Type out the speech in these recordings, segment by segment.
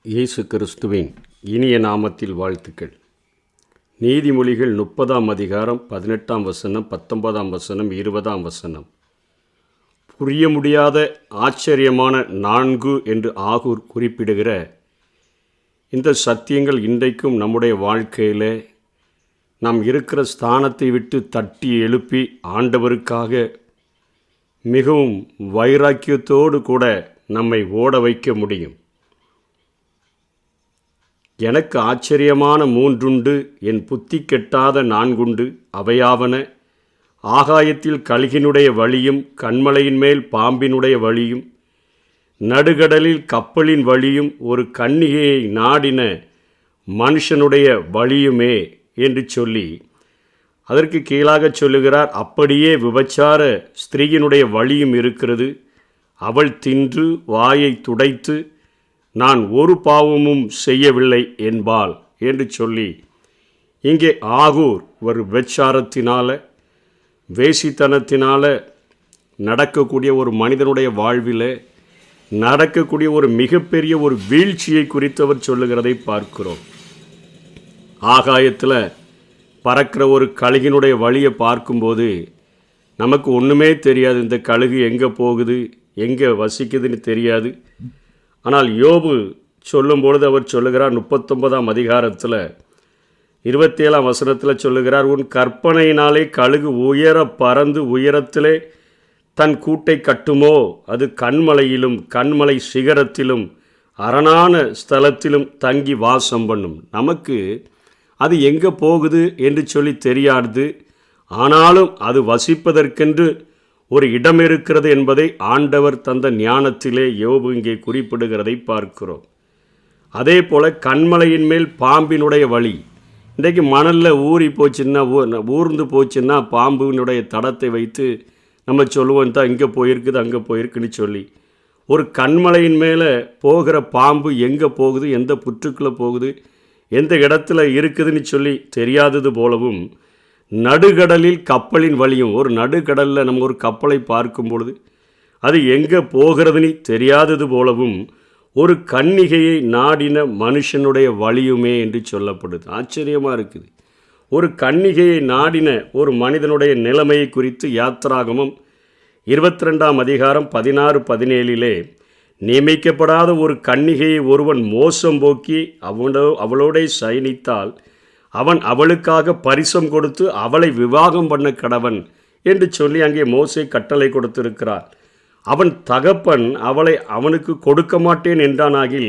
இயேசு கிறிஸ்துவின் இனிய நாமத்தில் வாழ்த்துக்கள். நீதிமொழிகள் 30ஆம் அதிகாரம் 18ஆம் வசனம், 19ஆம் வசனம், 20ஆம் வசனம். புரிய முடியாத ஆச்சரியமான 4 என்று ஆகூர் குறிப்பிடுகிற இந்த சத்தியங்கள் இன்றைக்கும் நம்முடைய வாழ்க்கையில் நாம் இருக்கிற ஸ்தானத்தை விட்டு தட்டி எழுப்பி ஆண்டவருக்காக மிகவும் வைராக்கியத்தோடு கூட நம்மை ஓட வைக்க முடியும். எனக்கு ஆச்சரியமான 3 என் புத்தி கெட்டாத 4 அவையாவன: ஆகாயத்தில் கழுகினுடைய வழியும், கன்மலையின் மேல் பாம்பினுடைய வழியும், நடுகடலில் கப்பலின் வழியும், ஒரு கன்னிகையை நாடின மனுஷனுடைய வழியுமே என்று சொல்லி அதற்கு கீழாக சொல்லுகிறார், அப்படியே விபச்சார ஸ்திரீயினுடைய வழியும் இருக்கிறது. அவள் தின்று வாயை துடைத்து நான் ஒரு பாவமும் செய்யவில்லை என்பாள் என்று சொல்லி இங்கே ஆகூர் ஒரு விபச்சாரத்தினால, வேசித்தனத்தினால நடக்கக்கூடிய ஒரு மனிதனுடைய வாழ்வில் நடக்கக்கூடிய ஒரு மிகப்பெரிய ஒரு வீழ்ச்சியை குறித்தவர் சொல்லுகிறதை பார்க்கிறோம். ஆகாயத்தில் பறக்கிற ஒரு கழுகினுடைய வழியை பார்க்கும்போது நமக்கு ஒன்றுமே தெரியாது. இந்த கழுகு எங்கே போகுது, எங்கே வசிக்குதுன்னு தெரியாது. ஆனால் யோபு சொல்லும்பொழுது அவர் சொல்லுகிறார், 39ஆம் அதிகாரத்தில் 27ஆம் வசனத்தில் சொல்லுகிறார், உன் கற்பனையினாலே கழுகு உயர பறந்து உயரத்திலே தன் கூட்டை கட்டுமோ? அது கண்மலையிலும் கண்மலை சிகரத்திலும் அரணான ஸ்தலத்திலும் தங்கி வாசம் பண்ணும். நமக்கு அது எங்கே போகுது என்று சொல்லி தெரியாது. ஆனாலும் அது வசிப்பதற்கென்று ஒரு இடம் இருக்கிறது என்பதை ஆண்டவர் தந்த ஞானத்திலே யோபு இங்கே குறிப்பிடுகிறதை பார்க்கிறோம். அதே போல் கண்மலையின் மேல் பாம்பினுடைய வழி. இன்றைக்கு மணலில் ஊறி போச்சுன்னா, ஊர்ந்து போச்சுன்னா பாம்பினுடைய தடத்தை வைத்து நம்ம சொல்லுவோம், தான் இங்கே போயிருக்குது அங்கே போயிருக்குன்னு சொல்லி. ஒரு கண்மலையின் மேலே போகிற பாம்பு எங்கே போகுது, எந்த புற்றுக்குள்ளே போகுது, எந்த இடத்துல இருக்குதுன்னு சொல்லி தெரியாதது போலவும், நடுகடலில் கப்பலின் வழியும். ஒரு நடுக்கடலில் நம்ம ஒரு கப்பலை பார்க்கும் பொழுது அது எங்கே போகிறதுன்னு தெரியாதது போலவும் ஒரு கன்னிகையை நாடின மனுஷனுடைய வழியுமே என்று சொல்லப்படுது. ஆச்சரியமாக இருக்குது. ஒரு கன்னிகையை நாடின ஒரு மனிதனுடைய நிலைமையை குறித்து யாத்திராகமம் 22ஆம் அதிகாரம் 16-17 நியமிக்கப்படாத ஒரு கன்னிகையை ஒருவன் மோசம் போக்கி அவளோட சயனித்தால் அவன் அவளுக்காக பரிசம் கொடுத்து அவளை விவாகம் பண்ண கடவன் என்று சொல்லி அங்கே மோசே கட்டளை கொடுத்திருக்கிறார். அவன் தகப்பன் அவளை அவனுக்கு கொடுக்க மாட்டேன் என்றானாகில்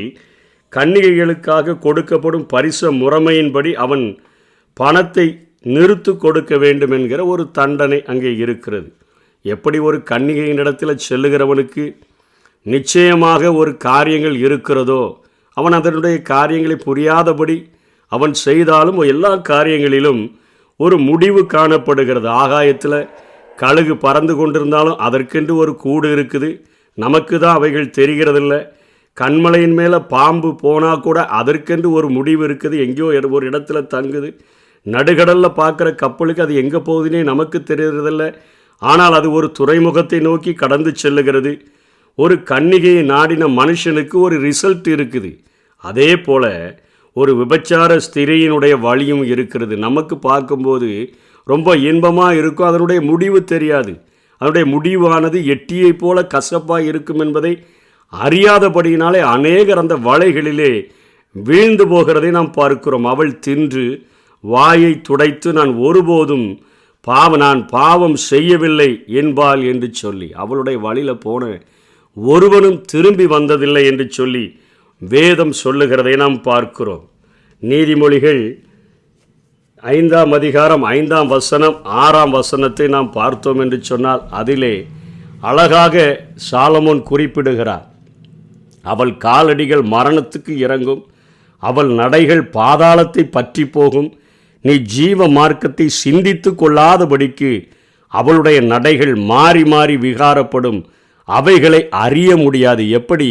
கன்னிகைகளுக்காக கொடுக்கப்படும் பரிச முறைமையின்படி அவன் பணத்தை நிறுத்து கொடுக்க வேண்டும் என்கிற ஒரு தண்டனை அங்கே இருக்கிறது. எப்படி ஒரு கன்னிகையினிடத்தில் செல்லுகிறவனுக்கு நிச்சயமாக ஒரு காரியங்கள் இருக்கிறதோ, அவன் அதனுடைய காரியங்களை புரியாதபடி அவன் செய்தாலும் எல்லா காரியங்களிலும் ஒரு முடிவு காணப்படுகிறது. ஆகாயத்தில் கழுகு பறந்து கொண்டிருந்தாலும் அதற்கென்று ஒரு கூடு இருக்குது. நமக்கு தான் அவைகள் தெரிகிறதில்லை. கண்மலையின் மேலே பாம்பு போனால் கூட அதற்கென்று ஒரு முடிவு இருக்குது, எங்கேயோ ஒரு இடத்துல தங்குது. நடுகடலில் பார்க்குற கப்பலுக்கு அது எங்கே போகுதுன்னே நமக்கு தெரிகிறதில்லை. ஆனால் அது ஒரு துறைமுகத்தை நோக்கி கடந்து செல்லுகிறது. ஒரு கன்னிகையை நாடின மனுஷனுக்கு ஒரு ரிசல்ட் இருக்குது. அதே போல் ஒரு விபச்சார ஸ்திரீயினுடைய வழியும் இருக்கிறது. நமக்கு பார்க்கும்போது ரொம்ப இன்பமாக இருக்கும், அதனுடைய முடிவு தெரியாது. அதனுடைய முடிவானது எட்டியை போல கசப்பாக இருக்கும் என்பதை அறியாதபடியினாலே அநேகர் அந்த வலைகளிலே வீழ்ந்து போகிறதை நாம் பார்க்கிறோம். அவள் தின்று வாயை துடைத்து நான் ஒருபோதும் நான் பாவம் செய்யவில்லை என்பாள் என்று சொல்லி அவளுடைய வழியில் போன ஒருவனும் திரும்பி வந்ததில்லை என்று சொல்லி வேதம் சொல்லுகிறதை நாம் பார்க்கிறோம். நீதிமொழிகள் 5ஆம் அதிகாரம் 5ஆம் வசனம் 6ஆம் வசனத்தை நாம் பார்த்தோம் என்று சொன்னால் அதிலே அழகாக சாலமோன் குறிப்பிடுகிறார், அவள் காலடிகள் மரணத்துக்கு இறங்கும், அவள் நடைகள் பாதாளத்தை பற்றி போகும், நீ ஜீவ மார்க்கத்தை சிந்தித்து கொள்ளாதபடிக்கு அவளுடைய நடைகள் மாறி மாறி விகாரப்படும், அவைகளை அறிய முடியாது. எப்படி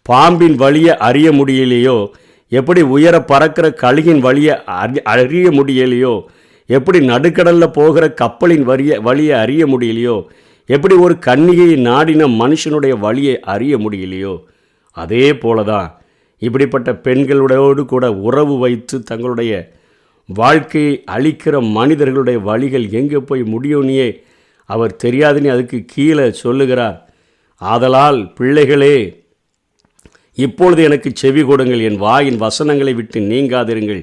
பாம்பின் வழியை அறிய முடியலையோ, எப்படி உயர பறக்கிற கழுகின் வழியை அறிய முடியலையோ, எப்படி நடுக்கடலில் போகிற கப்பலின் வழியை அறிய முடியலையோ, எப்படி ஒரு கன்னிகையை நாடின மனுஷனுடைய வழியை அறிய முடியலையோ, அதே போல தான் இப்படிப்பட்ட பெண்களோடு கூட உறவு வைத்து தங்களுடைய வாழ்க்கையை அழிக்கிற மனிதர்களுடைய வழிகள் எங்கே போய் முடியும்னியே அவர் தெரியாதுன்னு அதுக்கு கீழே சொல்லுகிறார். ஆதலால் பிள்ளைகளே, இப்பொழுது எனக்கு செவி கொடுங்கள், என் வாயின் வசனங்களை விட்டு நீங்காதிருங்கள்.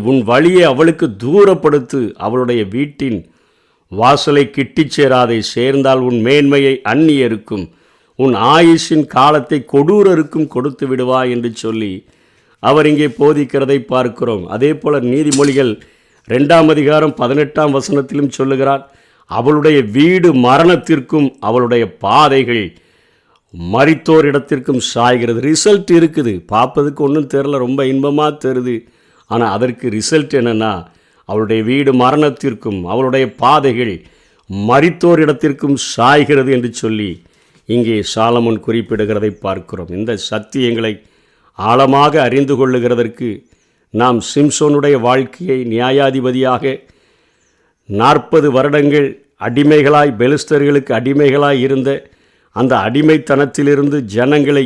உன் வழியை அவளுக்கு தூரப்படுத்து, அவளுடைய வீட்டின் வாசலை கிட்டிச் சேராதே. சேர்ந்தால் உன் மேன்மையை அந்நியருக்கும் உன் ஆயுஷின் காலத்தை கொடூரருக்கும் கொடுத்து விடுவா என்று சொல்லி அவர் இங்கே போதிக்கிறதை பார்க்கிறோம். அதே போல நீதிமொழிகள் 2ஆம் அதிகாரம் 18ஆம் வசனத்திலும் சொல்லுகிறார், அவளுடைய வீடு மரணத்திற்கும் அவளுடைய பாதைகள் மரித்தோர் இடத்திற்கும் சாய்கிறது. ரிசல்ட் இருக்குது, பார்ப்பதுக்கு ஒன்றும் தெரில, ரொம்ப இன்பமாக தெரியுது. ஆனால் அதற்கு ரிசல்ட் என்னென்னா, அவளுடைய வீடு மரணத்திற்கும் அவளுடைய பாதைகள் மரித்தோர் இடத்திற்கும் சாய்கிறது என்று சொல்லி இங்கே சாலமோன் குறிப்பிடுகிறதை பார்க்கிறோம். இந்த சத்தியங்களை ஆழமாக அறிந்து கொள்ளுகிறதற்கு நாம் சிம்சோனுடைய வாழ்க்கையை நியாயாதிபதியாக 40 வருடங்கள் அடிமைகளாய் பெலிஸ்தர்களுக்கு அடிமைகளாய் இருந்த அந்த அடிமைத்தனத்திலிருந்து ஜனங்களை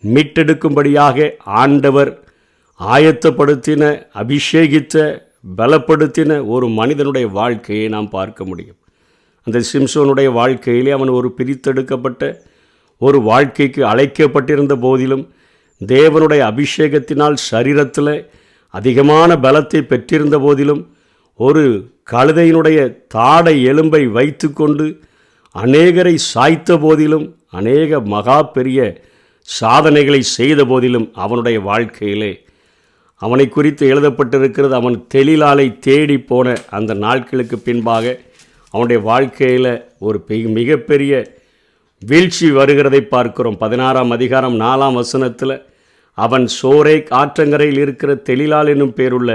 மீட்டெடுக்கும்படியாக ஆண்டவர் ஆயத்தப்படுத்தின, அபிஷேகித்த, பலப்படுத்தின ஒரு மனிதனுடைய வாழ்க்கையை நாம் பார்க்க முடியும். அந்த சிம்சோனுடைய வாழ்க்கையிலே அவன் ஒரு பிரித்தெடுக்கப்பட்ட ஒரு வாழ்க்கைக்கு அழைக்கப்பட்டிருந்த போதிலும் தேவனுடைய அபிஷேகத்தினால் சரீரத்தில் அதிகமான பலத்தை பெற்றிருந்த போதிலும் ஒரு கழுதையினுடைய தாடை எலும்பை வைத்து கொண்டு அநேகரை சாய்த்த போதிலும், அநேக மகா பெரிய சாதனைகளை செய்த போதிலும் அவனுடைய வாழ்க்கையிலே அவனை குறித்து எழுதப்பட்டிருக்கிறது, அவன் தெளிலாலை தேடி போன அந்த நாட்களுக்கு பின்பாக அவனுடைய வாழ்க்கையில் ஒரு மிகப்பெரிய வீழ்ச்சி வருகிறதை பார்க்கிறோம். 16ஆம் அதிகாரம் 4ஆம் வசனத்தில் அவன் சோரேக் ஆற்றங்கரையில் இருக்கிற தெளிலால் என்னும் பேருள்ள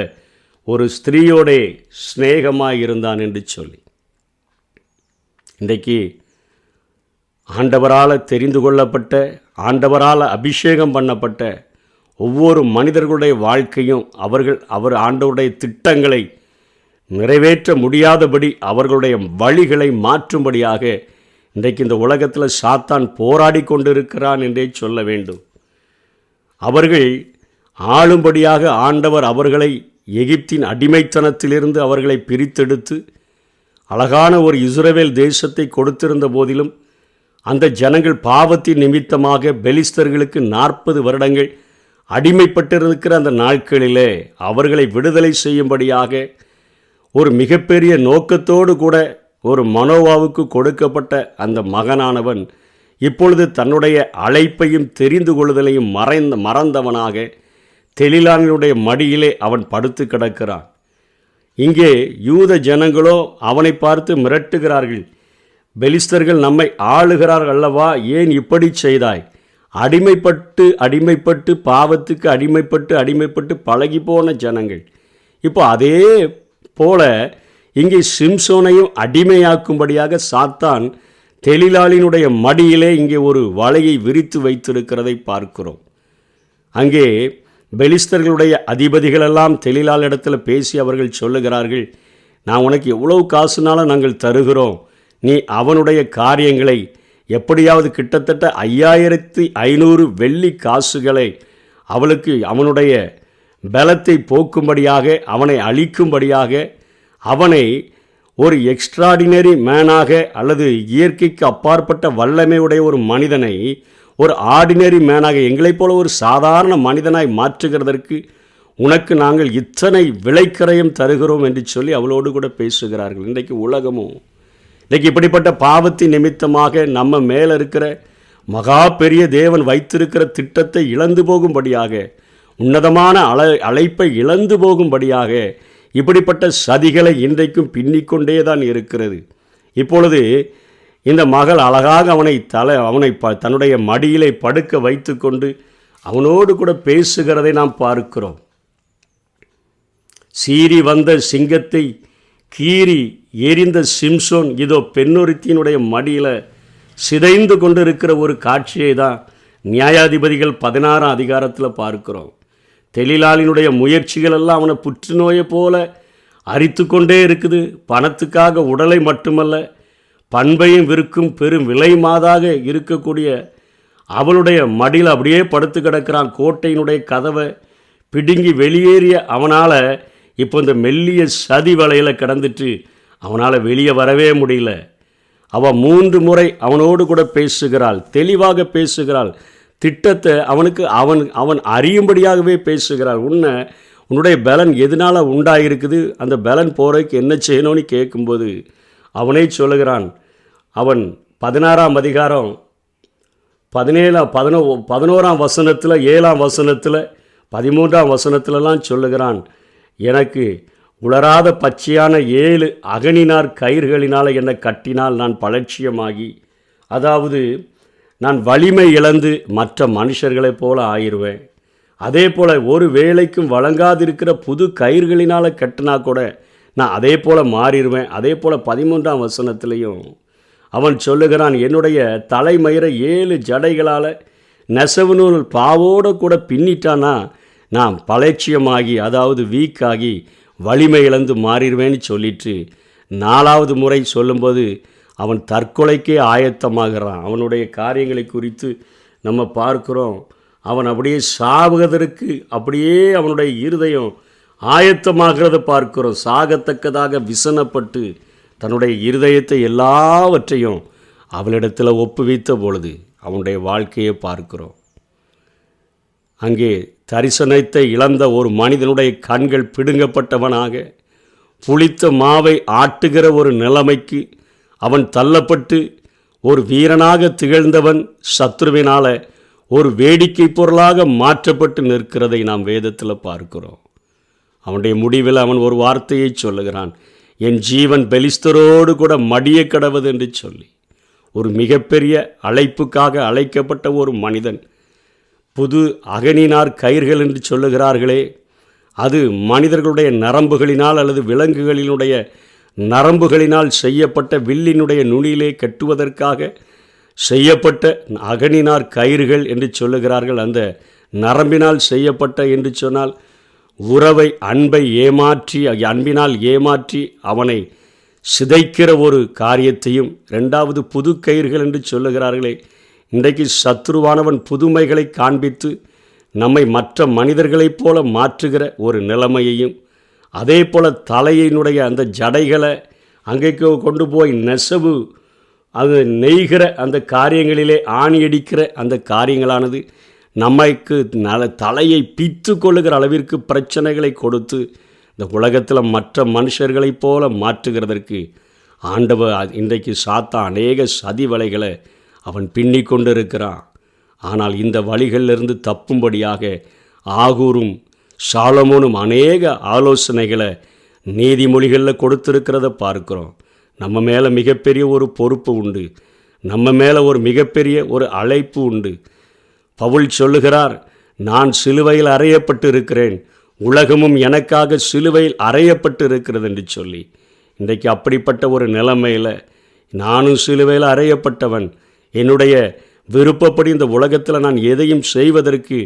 ஒரு ஸ்திரீயோடே சிநேகமாக இருந்தான் என்று சொல்லி, இன்றைக்கு ஆண்டவரால் தெரிந்து கொள்ளப்பட்ட, ஆண்டவரால் அபிஷேகம் பண்ணப்பட்ட ஒவ்வொரு மனிதர்களுடைய வாழ்க்கையும் அவர் ஆண்டவருடைய திட்டங்களை நிறைவேற்ற முடியாதபடி அவர்களுடைய வழிகளை மாற்றும்படியாக இன்றைக்கு இந்த உலகத்தில் சாத்தான் போராடி கொண்டிருக்கிறான் என்றே சொல்ல வேண்டும். அவர்கள் ஆளும்படியாக ஆண்டவர் அவர்களை எகிப்தின் அடிமைத்தனத்திலிருந்து அவர்களை பிரித்தெடுத்து அழகான ஒரு இஸ்ரவேல் தேசத்தை கொடுத்திருந்த போதிலும் அந்த ஜனங்கள் பாவத்தின் நிமித்தமாக பெலிஸ்தர்களுக்கு 40 வருடங்கள் அடிமைப்பட்டிருக்கிற அந்த நாட்களிலே அவர்களை விடுதலை செய்யும்படியாக ஒரு மிகப்பெரிய நோக்கத்தோடு கூட ஒரு மனோவாவுக்கு கொடுக்கப்பட்ட அந்த மகனானவன் இப்பொழுது தன்னுடைய அழைப்பையும் தெரிந்து கொள்ளுதலையும் மறந்தவனாக தெளிலானுடைய மடியிலே அவன் படுத்து கிடக்கிறான். இங்கே யூத ஜனங்களோ அவனை பார்த்து மிரட்டுகிறார்கள், பெலிஸ்தர்கள் நம்மை ஆளுகிறார்கள் அல்லவா, ஏன் இப்படி செய்தாய்? அடிமைப்பட்டு பாவத்துக்கு அடிமைப்பட்டு பழகி போன ஜனங்கள். இப்போ அதே போல இங்கே சிம்சோனையும் அடிமையாக்கும்படியாக சாத்தான் தெளிலாளினுடைய மடியிலே இங்கே ஒரு வலையை விரித்து வைத்திருக்கிறதை பார்க்கிறோம். அங்கே பெலிஸ்தர்களுடைய அதிபதிகளெல்லாம் தெளிலாள் இடத்துல பேசி அவர்கள் சொல்லுகிறார்கள், நான் உனக்கு எவ்வளவு காசுனாலும் நாங்கள் தருகிறோம், நீ அவனுடைய காரியங்களை எப்படியாவது கிட்டத்தட்ட 5500 வெள்ளி காசுகளை அவளுக்கு அவனுடைய பலத்தை போக்கும்படியாக, அவனை அழிக்கும்படியாக, அவனை ஒரு எக்ஸ்ட்ராடினரி மேனாக அல்லது இயற்கைக்கு அப்பாற்பட்ட வல்லமையுடைய ஒரு மனிதனை ஒரு ஆர்டினரி மேனாக, எங்களைப் போல ஒரு சாதாரண மனிதனாய் மாற்றுகிறதற்கு உனக்கு நாங்கள் இத்தனை விலைக்கரையும் தருகிறோம் என்று சொல்லி அவளோடு கூட பேசுகிறார்கள். இன்றைக்கு உலகமும் இன்றைக்கு இப்படிப்பட்ட பாவத்தின் நிமித்தமாக நம்ம மேலே இருக்கிற மகா பெரிய தேவன் வைத்திருக்கிற திட்டத்தை இழந்து போகும்படியாக, உன்னதமான அழைப்பை இழந்து போகும்படியாக இப்படிப்பட்ட சதிகளை இன்றைக்கும் பின்னிக்கொண்டே தான் இருக்கிறது. இப்பொழுது இந்த மகள் அழகாக அவனை தன்னுடைய மடியிலே படுக்க வைத்து கொண்டு அவனோடு கூட பேசுகிறதை நாம் பார்க்கிறோம். சீறி வந்த சிங்கத்தை கீறி எரிந்த சிம்சோன் இதோ பெண்ணொருத்தியினுடைய மடியில் சிதைந்து கொண்டு இருக்கிற ஒரு காட்சியை தான் நியாயாதிபதிகள் 16ஆம் அதிகாரத்தில் பார்க்கிறோம். தெளிலாளினுடைய முயற்சிகள் எல்லாம் அவனை புற்றுநோயை போல அரித்து கொண்டே இருக்குது. பணத்துக்காக உடலை மட்டுமல்ல, பண்பையும் விற்கும் பெரும் விலை மாதாக இருக்கக்கூடிய அவளுடைய மடியில் அப்படியே படுத்து கிடக்கிறான். கோட்டையினுடைய கதவை பிடுங்கி வெளியேறிய அவனால் இப்போ இந்த மெல்லிய சதி வலையில் கிடந்துட்டு அவனால் வெளியே வரவே முடியல. அவள் 3 முறை அவனோடு கூட பேசுகிறாள், தெளிவாக பேசுகிறாள். திட்டத்தை அவன் அறியும்படியாகவே பேசுகிறாள். உன்னுடைய பலன் எதனால் உண்டாயிருக்குது, அந்த பலன் போகிறதுக்கு என்ன செய்யணும்னு கேட்கும்போது அவனே சொல்லுகிறான். அவன் 16ஆம் அதிகாரம் 11ஆம் வசனத்தில், 7ஆம் வசனத்தில், 13ஆம் வசனத்திலலாம் சொல்லுகிறான், எனக்கு உலராத பச்சையான 7 அகனினார் கயிறுகளினால் என்னை கட்டினால் நான் பலட்சியமாகி, அதாவது நான் வலிமை இழந்து மற்ற மனுஷர்களைப் போல ஆயிடுவேன். அதே போல் ஒரு வேலைக்கும் வழங்காதிருக்கிற புது கயிறுகளினால் கட்டினா கூட நான் அதே போல் மாறிடுவேன். அதே போல் 13ஆம் வசனத்திலையும் அவன் சொல்லுகிறான், என்னுடைய தலைமயிரை 7 ஜடைகளால் நெசவு நூல் பாவோடு கூட பின்னிட்டானா நான் பலட்சியமாகி, அதாவது வீக்காகி வலிமை இழந்து மாறிடுவேன்னு சொல்லிட்டு 4வது முறை சொல்லும்போது அவன் தற்கொலைக்கே ஆயத்தமாகிறான். அவனுடைய காரியங்களை குறித்து நம்ம பார்க்குறோம். அவன் அப்படியே சாவதற்கு அப்படியே அவனுடைய இருதயம் ஆயத்தமாகிறத பார்க்கிறோம். சாகத்தக்கதாக விசனப்பட்டு தன்னுடைய இருதயத்தை எல்லாவற்றையும் அவளிடத்தில் ஒப்புவித்த பொழுது அவனுடைய வாழ்க்கையை பார்க்கிறோம். அங்கே தரிசனத்தை இழந்த ஒரு மனிதனுடைய கண்கள் பிடுங்கப்பட்டவனாக, புளித்த மாவை ஆட்டுகிற ஒரு நிலைமைக்கு அவன் தள்ளப்பட்டு, ஒரு வீரனாக திகழ்ந்தவன் சத்ருவினால் ஒரு வேடிக்கை பொருளாக மாற்றப்பட்டு நிற்கிறதை நாம் வேதத்தில் பார்க்கிறோம். அவனுடைய முடிவில் அவன் ஒரு வார்த்தையை சொல்லுகிறான், என் ஜீவன் பெலிஸ்தரோடு கூட மடிய கடவது என்று சொல்லி. ஒரு மிகப்பெரிய அழைப்புக்காக அழைக்கப்பட்ட ஒரு மனிதன், புது அகனினார் கயிர்கள் என்று சொல்லுகிறார்களே, அது மனிதர்களுடைய நரம்புகளினால் அல்லது விலங்குகளினுடைய நரம்புகளினால் செய்யப்பட்ட வில்லினுடைய நுனியிலே கட்டுவதற்காக செய்யப்பட்ட அகனினார் கயிறுகள் என்று சொல்லுகிறார்கள். அந்த நரம்பினால் செய்யப்பட்ட என்று சொன்னால் உறவை, அன்பினால் ஏமாற்றி அவனை சிதைக்கிற ஒரு காரியத்தையும், 2வது புது கயிறுகள் என்று சொல்லுகிறார்களே, இன்றைக்கு சத்ருவானவன் புதுமைகளை காண்பித்து நம்மை மற்ற மனிதர்களைப் போல மாற்றுகிற ஒரு நிலைமையையும், அதே போல் தலையினுடைய அந்த ஜடைகளை அங்கேக்கு கொண்டு போய் நெசவு அது நெய்கிற அந்த காரியங்களிலே ஆணியடிக்கிற அந்த காரியங்களானது நமக்கு தலையை பித்து கொள்ளுகிற அளவிற்கு பிரச்சனைகளை கொடுத்து இந்த உலகத்தில் மற்ற மனுஷர்களைப் போல மாற்றுகிறதற்கு ஆண்டவர் இன்றைக்கு சாத்தான் அநேக சதி வலைகளை அவன் பின்னி கொண்டு இருக்கிறான். ஆனால் இந்த வழிகளிலிருந்து தப்பும்படியாக ஆகூரும் சாலமோனும் அநேக ஆலோசனைகளை நீதிமொழிகளில் கொடுத்திருக்கிறத பார்க்குறோம். நம்ம மேலே மிகப்பெரிய ஒரு பொறுப்பு உண்டு, நம்ம மேலே ஒரு மிகப்பெரிய ஒரு அழைப்பு உண்டு. பவுல் சொல்லுகிறார், நான் சிலுவையில் அறையப்பட்டு இருக்கிறேன், உலகமும் எனக்காக சிலுவையில் அறையப்பட்டு இருக்கிறது என்று சொல்லி. இன்றைக்கு அப்படிப்பட்ட ஒரு நிலைமையில் நானும் சிலுவையில் அறையப்பட்டவன், என்னுடைய விருப்பப்படி இந்த உலகத்தில் நான் எதையும் செய்வதற்கு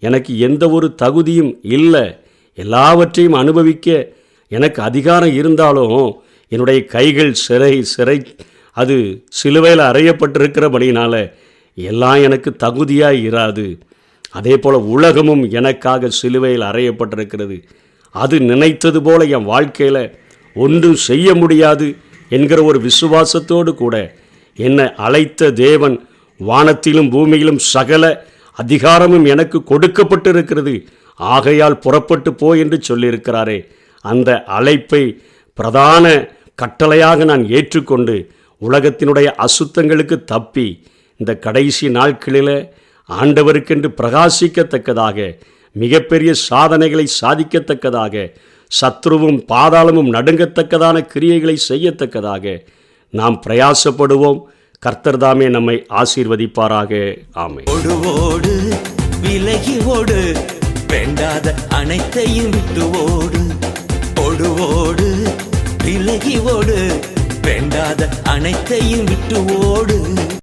எனக்கு எந்த ஒரு தகுதியும் இல்லை. எல்லாவற்றையும் அனுபவிக்க எனக்கு அதிகாரம் இருந்தாலும் என்னுடைய கைகள் சிறை அது சிலுவையில் அறையப்பட்டிருக்கிறபடினால எல்லாம் எனக்கு தகுதியாக இராது. அதே போல் உலகமும் எனக்காக சிலுவையில் அறையப்பட்டிருக்கிறது. அது நினைத்தது போல என் வாழ்க்கையில் ஒன்றும் செய்ய முடியாது என்கிற ஒரு விசுவாசத்தோடு கூட என்னை அழைத்த தேவன் வானத்திலும் பூமியிலும் சகல அதிகாரமும் எனக்கு கொடுக்கப்பட்டிருக்கிறது, ஆகையால் புறப்பட்டு போ என்று சொல்லியிருக்கிறாரே. அந்த அழைப்பை பிரதான கட்டளையாக நான் ஏற்றுக்கொண்டு உலகத்தினுடைய அசுத்தங்களுக்கு தப்பி இந்த கடைசி நாட்களில் ஆண்டவருக்கென்று பிரகாசிக்கத்தக்கதாக, மிகப்பெரிய சாதனைகளை சாதிக்கத்தக்கதாக, சத்ருவும் பாதாளமும் நடுங்கத்தக்கதான கிரியைகளை செய்யத்தக்கதாக நாம் பிரயாசப்படுவோம். கர்த்தர் தாமே நம்மை ஆசீர்வதிப்பாராக. ஆமென். ஓடு விலகி ஓடு, வேண்டாத அனைத்தையும் விட்டு ஓடு. ஓடு விலகி ஓடு, வேண்டாத அனைத்தையும் விட்டு ஓடு.